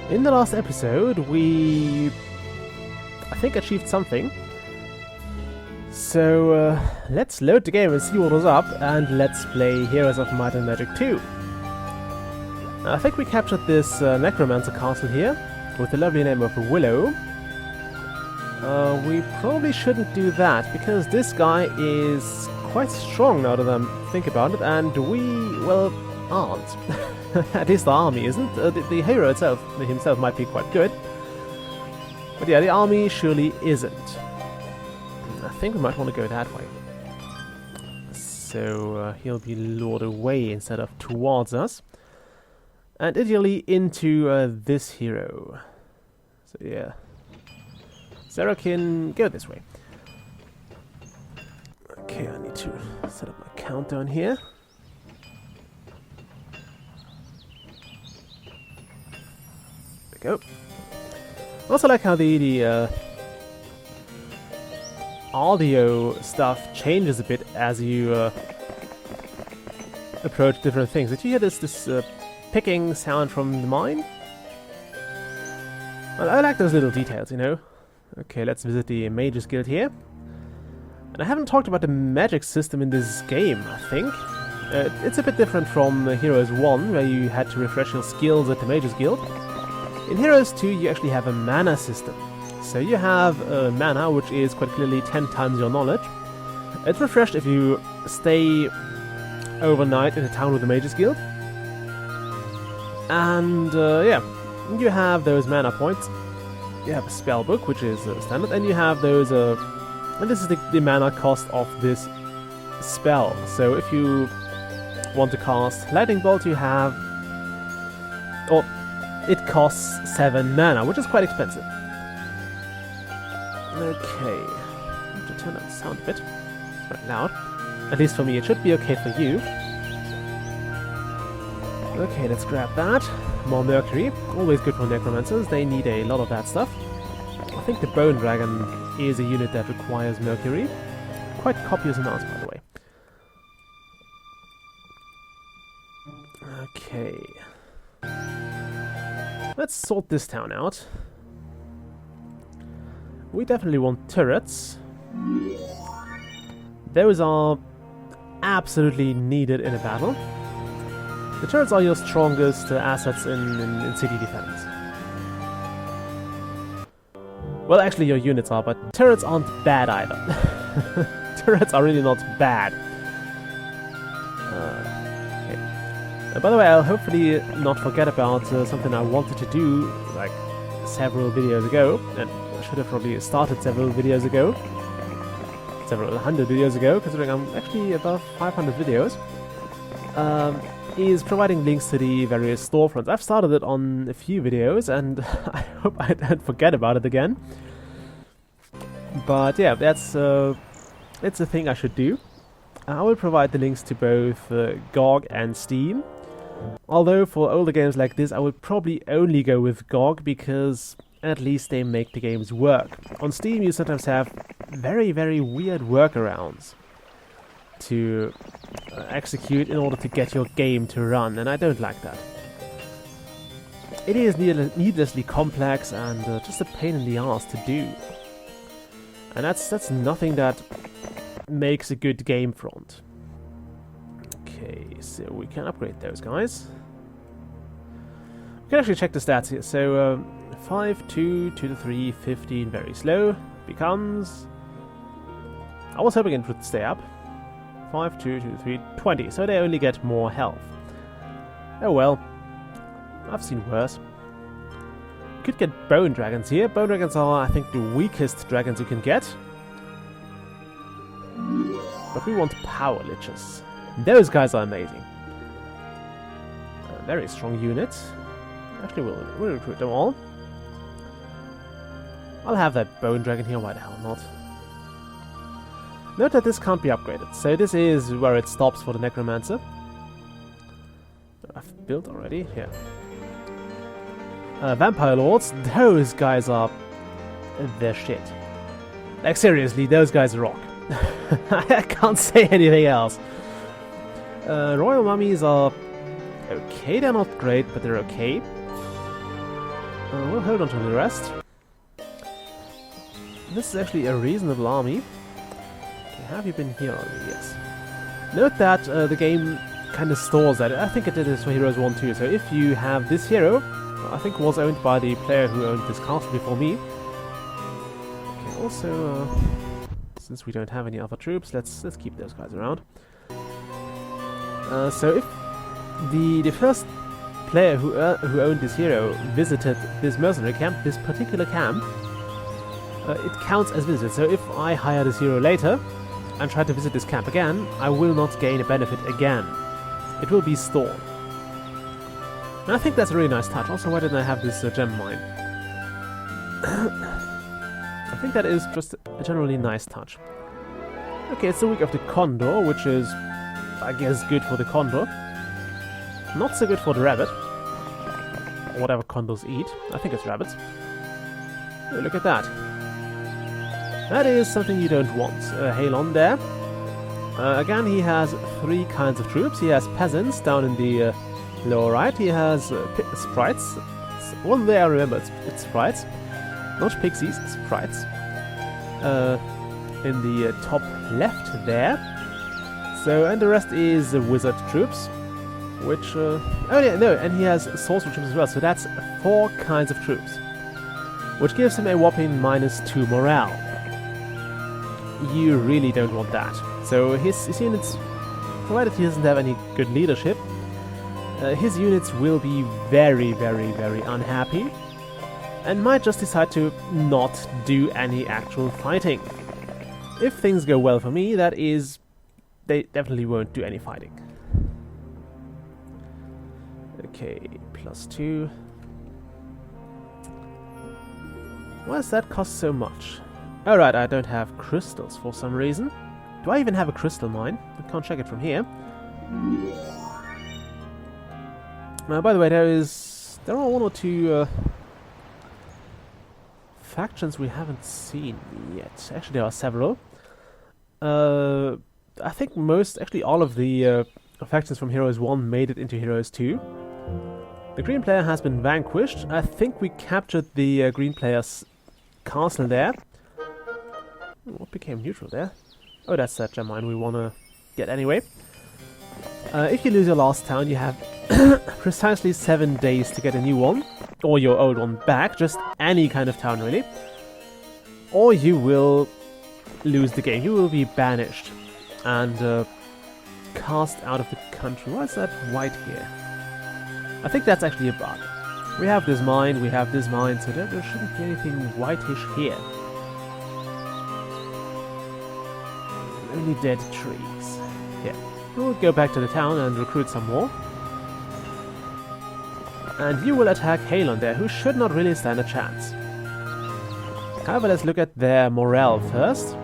in the last episode, we, I think, achieved something. So, let's load the game and see what was up, and let's play Heroes of Might and Magic 2. I think we captured this Necromancer castle here, with the lovely name of Willow. We probably shouldn't do that, because this guy is quite strong now that I think about it, and we, well, aren't. At least the army isn't. The hero himself might be quite good. But yeah, the army surely isn't. I think we might want to go that way. So he'll be lured away instead of towards us. And ideally into this hero. So yeah. Sarah can go this way. Okay, I need to set up my countdown here. There we go. I also like how the audio stuff changes a bit as you approach different things. Did you hear this picking sound from the mine? Well, I like those little details, you know. Okay, let's visit the Mages Guild here. And I haven't talked about the magic system in this game, I think. It's a bit different from Heroes 1, where you had to refresh your skills at the Mages Guild. In Heroes 2, you actually have a mana system. So you have mana, which is quite clearly 10 times your knowledge. It's refreshed if you stay overnight in a town with the Mages Guild. And yeah, you have those mana points. You have a spell book, which is standard, and you have those, and this is the mana cost of this spell. So if you want to cast Lightning Bolt, you have, or it costs 7 mana, which is quite expensive. Okay, I have to turn down the sound a bit. It's quite loud. At least for me, it should be okay for you. Okay, let's grab that. More mercury, always good for necromancers, they need a lot of that stuff. I think the Bone Dragon is a unit that requires mercury. Quite copious amounts, by the way. Okay. Let's sort this town out. We definitely want turrets. Those are absolutely needed in a battle. The turrets are your strongest assets in city defense. Well, actually your units are, but turrets aren't bad either. Turrets are really not bad. Okay. By the way, I'll hopefully not forget about something I wanted to do like several videos ago, and I should have probably started several videos ago. Several hundred videos ago, considering I'm actually above 500 videos. Is providing links to the various storefronts. I've started it on a few videos, and I hope I don't forget about it again. But yeah, it's a thing I should do. I will provide the links to both GOG and Steam. Although for older games like this, I would probably only go with GOG, because at least they make the games work. On Steam, you sometimes have very, very weird workarounds to execute in order to get your game to run, and I don't like that. It is needlessly complex and just a pain in the ass to do. And that's nothing that makes a good game front. Okay, so we can upgrade those guys. We can actually check the stats here. So 5, 2, 2 to 3, 15, very slow. Becomes... I was hoping it would stay up. 5, 2, 2, 3, 20. So they only get more health. Oh well. I've seen worse. Could get Bone Dragons here. Bone Dragons are, I think, the weakest dragons you can get. But we want Power Liches. Those guys are amazing. A very strong unit. Actually, we'll recruit them all. I'll have that Bone Dragon here, why the hell not? Note that this can't be upgraded, so this is where it stops for the Necromancer. I've built already, here. Vampire Lords, those guys are the shit. Like seriously, those guys rock. I can't say anything else. Royal Mummies are okay, they're not great, but they're okay. We'll hold on to the rest. This is actually a reasonable army. Okay, have you been here already? Yes. Note that the game kind of stores that. I think it did this for Heroes 1 too. So if you have this hero, I think was owned by the player who owned this castle before me. Okay, also, since we don't have any other troops, let's keep those guys around. So if the first player who owned this hero visited this mercenary camp, this particular camp, it counts as visited. So if I hire this hero later and try to visit this camp again, I will not gain a benefit again. It will be stored. And I think that's a really nice touch. Also, why didn't I have this gem mine? I think that is just a generally nice touch. Okay, it's the week of the condor, which is, I guess, good for the condor. Not so good for the rabbit. Or whatever condors eat. I think it's rabbits. Oh, look at that. That is something you don't want. Halon there. Again, he has three kinds of troops. He has peasants down in the lower right. He has sprites. One there, I remember, it's sprites. Not pixies, sprites. In the top left there. So, and the rest is wizard troops. Which, oh yeah, no, and he has sorcerer troops as well, so that's 4 kinds of troops. Which gives him a whopping -2 morale. You really don't want that. So his units, provided he doesn't have any good leadership, his units will be very, very, very unhappy. And might just decide to not do any actual fighting. If things go well for me, that is, they definitely won't do any fighting. Okay, +2. Why does that cost so much? Alright, I don't have crystals for some reason. Do I even have a crystal mine? I can't check it from here. By the way, there are 1 or 2 factions we haven't seen yet. Actually, there are several. I think actually all of the factions from Heroes 1 made it into Heroes 2. The green player has been vanquished. I think we captured the green player's castle there. What became neutral there? Oh, that's that gem mine we want to get anyway. If you lose your last town, you have precisely 7 days to get a new one. Or your old one back. Just any kind of town, really. Or you will lose the game. You will be banished. And cast out of the country. Why is that white here? I think that's actually a bug. We have this mine, so there shouldn't be anything whitish here. Only dead trees. Yeah. We'll go back to the town and recruit some more. And you will attack Halon there, who should not really stand a chance. However, let's look at their morale first.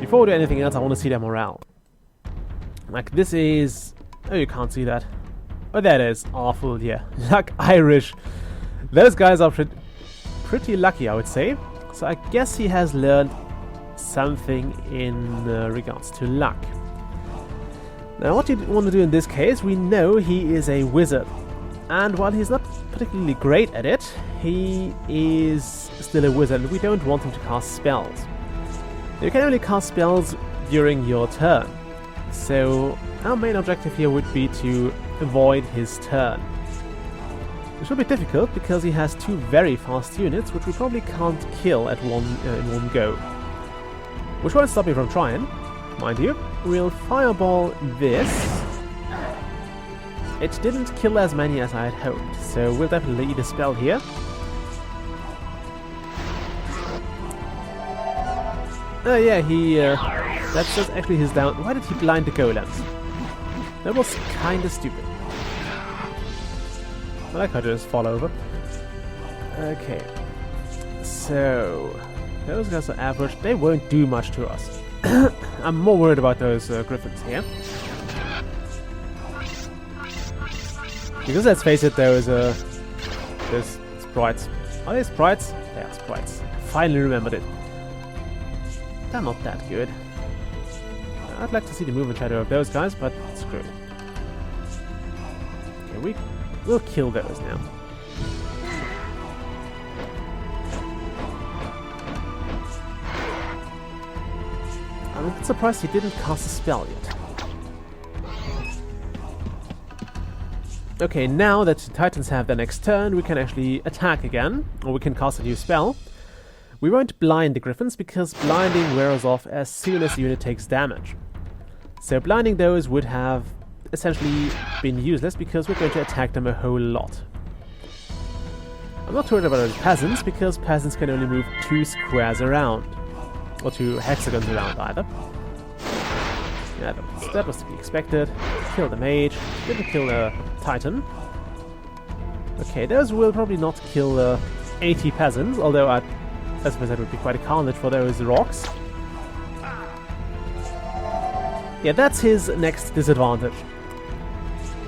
Before we do anything else, I want to see their morale. Like, this is... Oh, you can't see that. Oh, that is awful, yeah. Luck Irish. Those guys are pretty lucky, I would say. So I guess he has learned something in regards to luck. Now, what you want to do in this case, we know he is a wizard. And while he's not particularly great at it, he is still a wizard, and we don't want him to cast spells. You can only cast spells during your turn. So our main objective here would be to avoid his turn. Which will be difficult because he has 2 very fast units, which we probably can't kill at in one go. Which won't stop me from trying, mind you. We'll fireball this. It didn't kill as many as I had hoped, so we'll definitely eat a spell here. Oh yeah, that's actually his down. Why did he blind the golems? That was kinda stupid. I like how to just fall over. Okay. So, those guys are average. They won't do much to us. I'm more worried about those griffins here. Because let's face it, those sprites. Are they sprites? They are sprites. I finally remembered it. They're not that good. I'd like to see the movement shadow of those guys, but screw it. Okay, we'll kill those now. surprised he didn't cast a spell yet. Okay, now that the Titans have their next turn, we can actually attack again, or we can cast a new spell. We won't blind the Griffins because blinding wears off as soon as the unit takes damage. So blinding those would have essentially been useless because we're going to attack them a whole lot. I'm not worried about those peasants because peasants can only move 2 squares around, or 2 hexagons around either. Yeah, that was to be expected. Kill the mage, didn't kill the Titan. Okay, those will probably not kill 80 peasants, although I suppose that would be quite a carnage for those rocks. Yeah, that's his next disadvantage.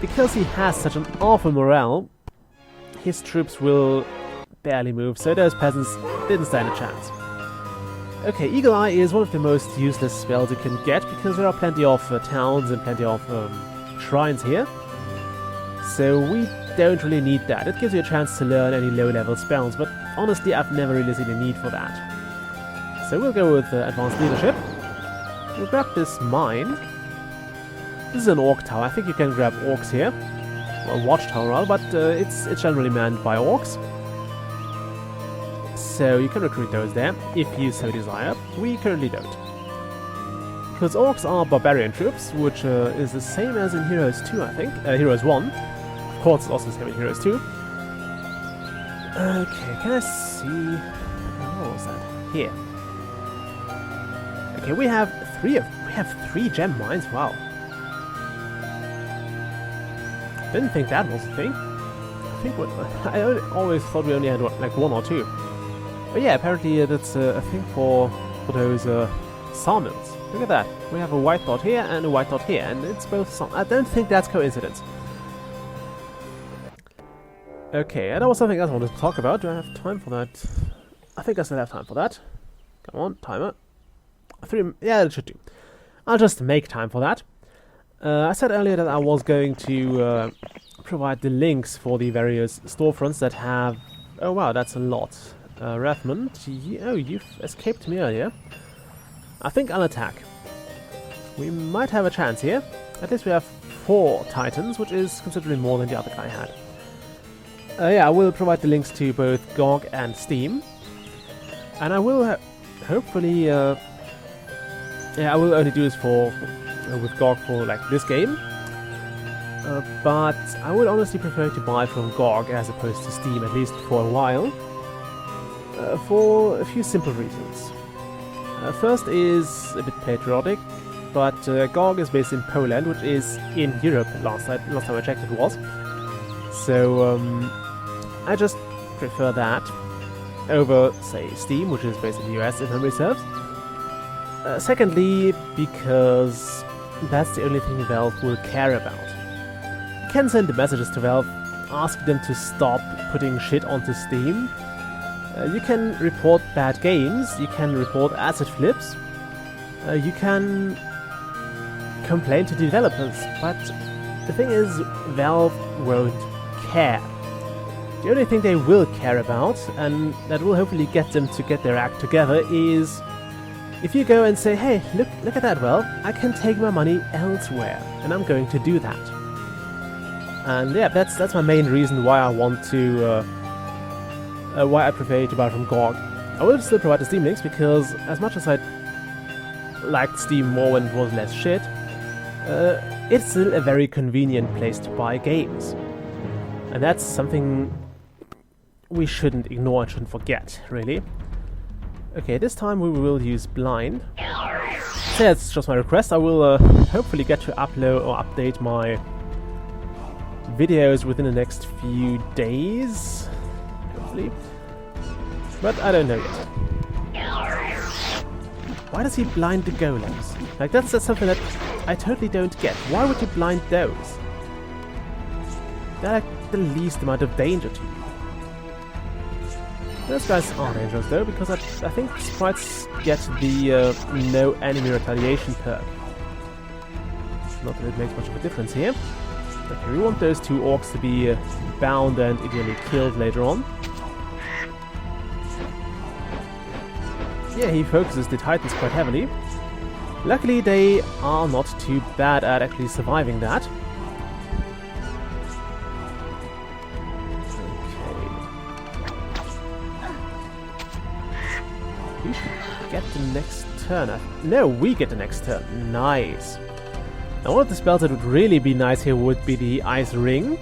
Because he has such an awful morale, his troops will barely move, so those peasants didn't stand a chance. Okay, Eagle Eye is one of the most useless spells you can get, because there are plenty of towns and plenty of shrines here. So we don't really need that. It gives you a chance to learn any low-level spells, but honestly I've never really seen a need for that. So we'll go with Advanced Leadership. We'll grab this mine. This is an orc tower. I think you can grab orcs here. Well, watchtower rather, but it's generally manned by orcs. So you can recruit those there, if you so desire. We currently don't. Because orcs are barbarian troops, which is the same as in Heroes 2, I think. Heroes 1. Of course, it's also the same in Heroes 2. Okay, can I see... what was that? Here. Okay, we have 3 gem mines, wow. Didn't think that was a thing. I always thought we only had like 1 or 2. But yeah, apparently that's a thing for those sawmills. Look at that. We have a white dot here and a white dot here, and it's both I don't think that's coincidence. Okay, and that was something else I wanted to talk about. Do I have time for that? I think I still have time for that. Come on, timer. 3, yeah, it should do. I'll just make time for that. I said earlier that I was going to provide the links for the various storefronts that have... Oh wow, that's a lot. Rathmond, you've escaped me earlier. I think I'll attack. We might have a chance here. At least we have 4 Titans, which is considerably more than the other guy had. Yeah, I will provide the links to both GOG and Steam. And I will hopefully... yeah, I will only do this with GOG for like this game. But I would honestly prefer to buy from GOG as opposed to Steam, at least for a while. For a few simple reasons. First is a bit patriotic, but GOG is based in Poland, which is in Europe, last time I checked it was. So I just prefer that over, say, Steam, which is based in the US, if memory serves. Secondly, because that's the only thing Valve will care about. You can send the messages to Valve, ask them to stop putting shit onto Steam. You can report bad games, you can report asset flips, you can complain to developers, but the thing is, Valve won't care. The only thing they will care about, and that will hopefully get them to get their act together, is if you go and say, hey, look at that, Valve, I can take my money elsewhere, and I'm going to do that. And yeah, that's my main reason why I want to... why I prefer to buy from GOG. I will still provide the Steam links because as much as I liked Steam more when it was less shit, it's still a very convenient place to buy games. And that's something we shouldn't ignore and shouldn't forget, really. Okay, this time we will use blind. So that's just my request. I will hopefully get to upload or update my videos within the next few days. But I don't know yet. Why does he blind the golems? Like, that's something that I totally don't get. Why would you blind those? They're like the least amount of danger to you. Those guys are dangerous though, because I think sprites get the no enemy retaliation perk. Not that it makes much of a difference here. Okay, we want those 2 orcs to be bound and ideally killed later on. Yeah, he focuses the Titans quite heavily. Luckily, they are not too bad at actually surviving that. We should get the next turn. No, we get the next turn. Nice. Now, one of the spells that would really be nice here would be the Ice Ring.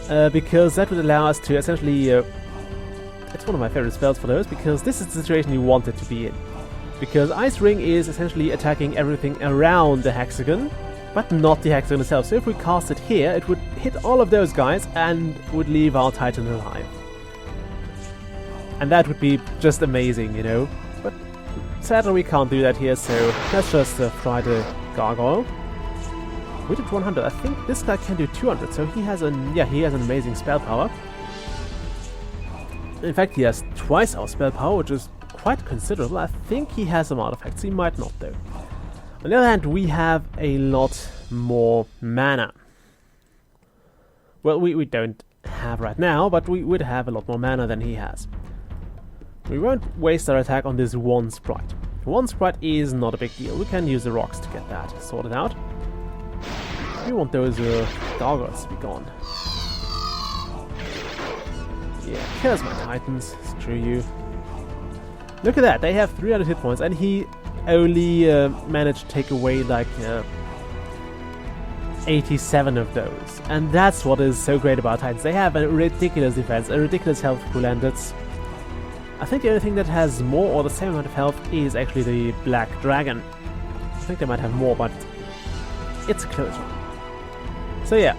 Because that would allow us to essentially... it's one of my favorite spells for those, because this is the situation you want it to be in. Because Ice Ring is essentially attacking everything around the hexagon, but not the hexagon itself. So if we cast it here, it would hit all of those guys and would leave our Titan alive. And that would be just amazing, you know. But sadly we can't do that here, so let's just try the Gargoyle. We did 100. I think this guy can do 200, so he has an amazing spell power. In fact, he has twice our spell power, which is quite considerable. I think he has some artifacts. He might not, though. On the other hand, we have a lot more mana. Well, we don't have right now, but we would have a lot more mana than he has. We won't waste our attack on this one sprite. One sprite is not a big deal. We can use the rocks to get that sorted out. We want those gargoyles to be gone. Yeah, kills my Titans. Screw you. Look at that, they have 300 hit points, and he only managed to take away like 87 of those. And that's what is so great about Titans. They have a ridiculous defense, a ridiculous health pool, and it's... I think the only thing that has more or the same amount of health is actually the Black Dragon. I think they might have more, but it's a close one. So yeah,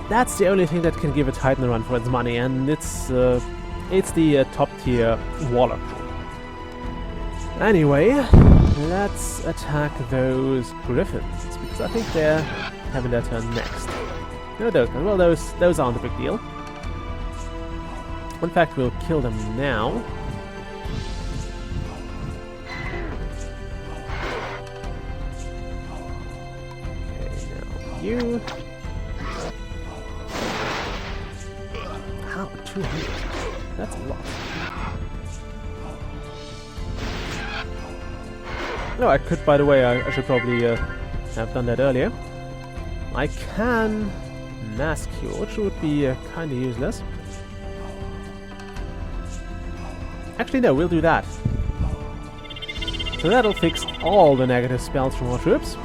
that's the only thing that can give a Titan a run for its money, and it's the top tier Warlock. Anyway, let's attack those Griffins, because I think they're having their turn next. No, those guys. Well, those aren't a big deal. In fact, we'll kill them now. Okay, now you... How? 200? That's a lot. No, I could, by the way, I should probably have done that earlier. I can mass cure, which would be kind of useless. Actually, no, we'll do that. So that'll fix all the negative spells from our troops.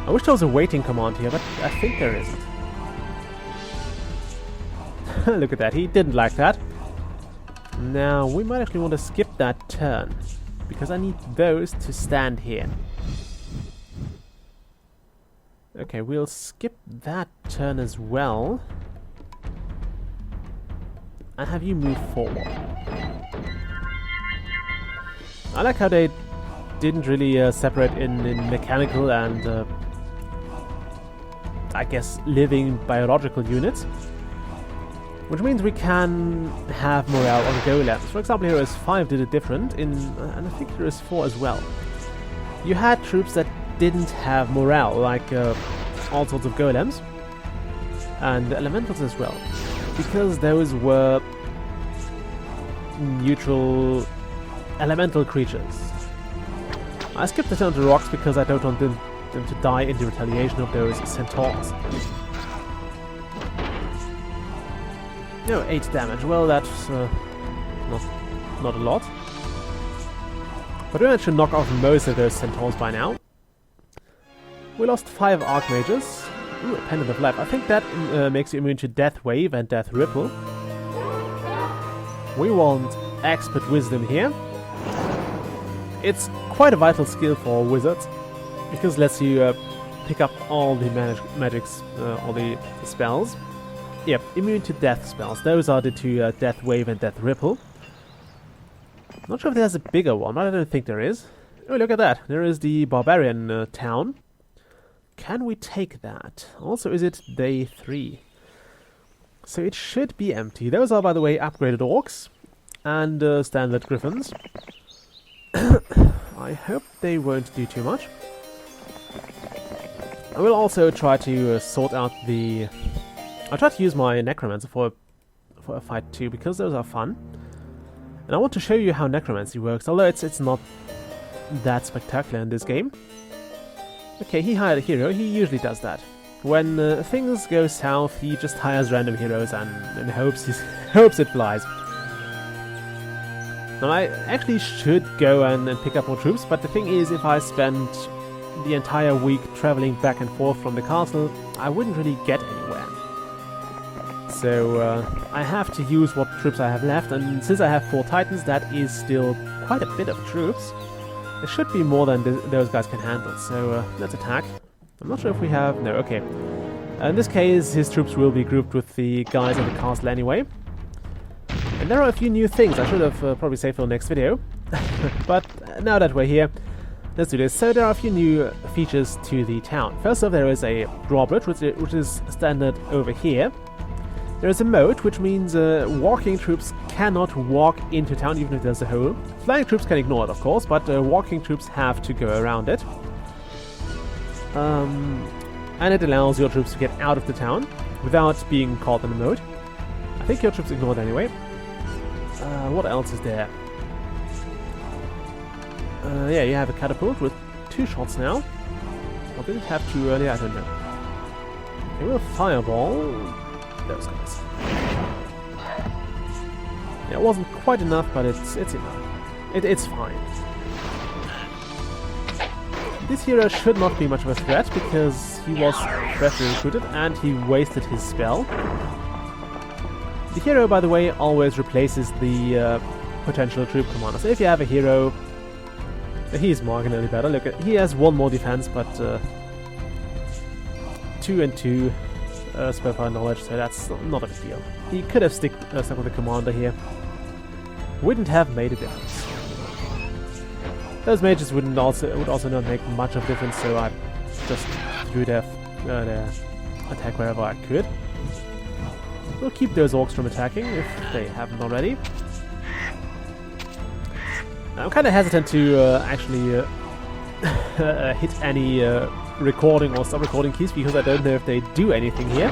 I wish there was a waiting command here, but I think there isn't. Look at that, he didn't like that. Now, we might actually want to skip that turn, because I need those to stand here. Okay, we'll skip that turn as well. And have you move forward. I like how they didn't really separate in mechanical and I guess living biological units. Which means we can have morale on golems. For example, Heroes 5 did it different, and I think Heroes 4 as well. You had troops that didn't have morale, like all sorts of golems, and elementals as well, because those were neutral elemental creatures. I skipped the turn to rocks because I don't want them to die in the retaliation of those centaurs. No, 8 damage. Well, that's not a lot. But we managed to knock off most of those centaurs by now. We lost 5 Archmages. Ooh, a Pendant of Life. I think that makes you immune to Death Wave and Death Ripple. We want Expert Wisdom here. It's quite a vital skill for wizards, because it lets you pick up all the magics, all the spells. Yep, immune to death spells. Those are the two, Death Wave and Death Ripple. Not sure if there's a bigger one, but I don't think there is. Oh, look at that. There is the Barbarian town. Can we take that? Also, is it day 3? So it should be empty. Those are, by the way, upgraded orcs and standard griffins. I hope they won't do too much. I will also try to sort out the... I'll try to use my Necromancer for a fight too, because those are fun. And I want to show you how Necromancy works, although it's not that spectacular in this game. Okay, he hired a hero. He usually does that. When things go south, he just hires random heroes and hopes it flies. Now, I actually should go and pick up more troops, but the thing is, if I spend the entire week traveling back and forth from the castle, I wouldn't really get anywhere. So I have to use what troops I have left, and since I have 4 titans, that is still quite a bit of troops. There should be more than those guys can handle, so let's attack. I'm not sure if we have... no, okay. In this case, his troops will be grouped with the guys at the castle anyway. And there are a few new things I should have probably saved for the next video. But now that we're here, let's do this. So there are a few new features to the town. First off, there is a drawbridge, which is standard over here. There is a moat, which means walking troops cannot walk into town even if there's a hole. Flying troops can ignore it, of course, but walking troops have to go around it. And it allows your troops to get out of the town without being caught in the moat. I think your troops ignore it anyway. What else is there? Yeah, you have a catapult with 2 shots now. Or did it have 2 earlier? I don't know. Okay, we'll fireball those guys. Yeah, it wasn't quite enough, but it's enough. It's fine. This hero should not be much of a threat because he was freshly recruited and he wasted his spell. The hero, by the way, always replaces the potential troop commander. So if you have a hero, he's marginally better. Look, he has 1 more defense, but 2 and 2 spell fire knowledge, so that's not a big deal. He could have stuck with the commander here. Wouldn't have made a difference. Those mages would also not make much of a difference, so I just threw their attack wherever I could. We'll keep those orcs from attacking if they haven't already. I'm kind of hesitant to actually hit any recording or stop recording keys because I don't know if they do anything here.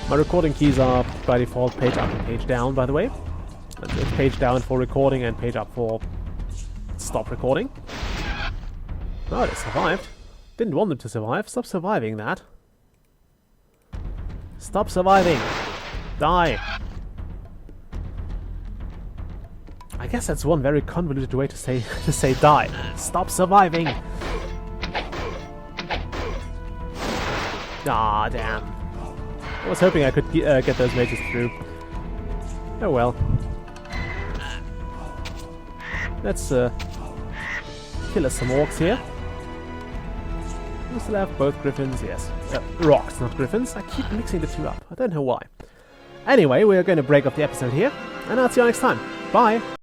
My recording keys are by default page up and page down, by the way. It's page down for recording and page up for stop recording. Oh, they survived. Didn't want them to survive. Stop surviving that. Stop surviving. Die. I guess that's one very convoluted way to say die. Stop surviving. Ah, damn. I was hoping I could get those mages through. Oh well. Let's kill us some orcs here. We still have both griffins, yes. Rocks, not griffins. I keep mixing the 2 up. I don't know why. Anyway, we're going to break up the episode here, and I'll see you next time. Bye!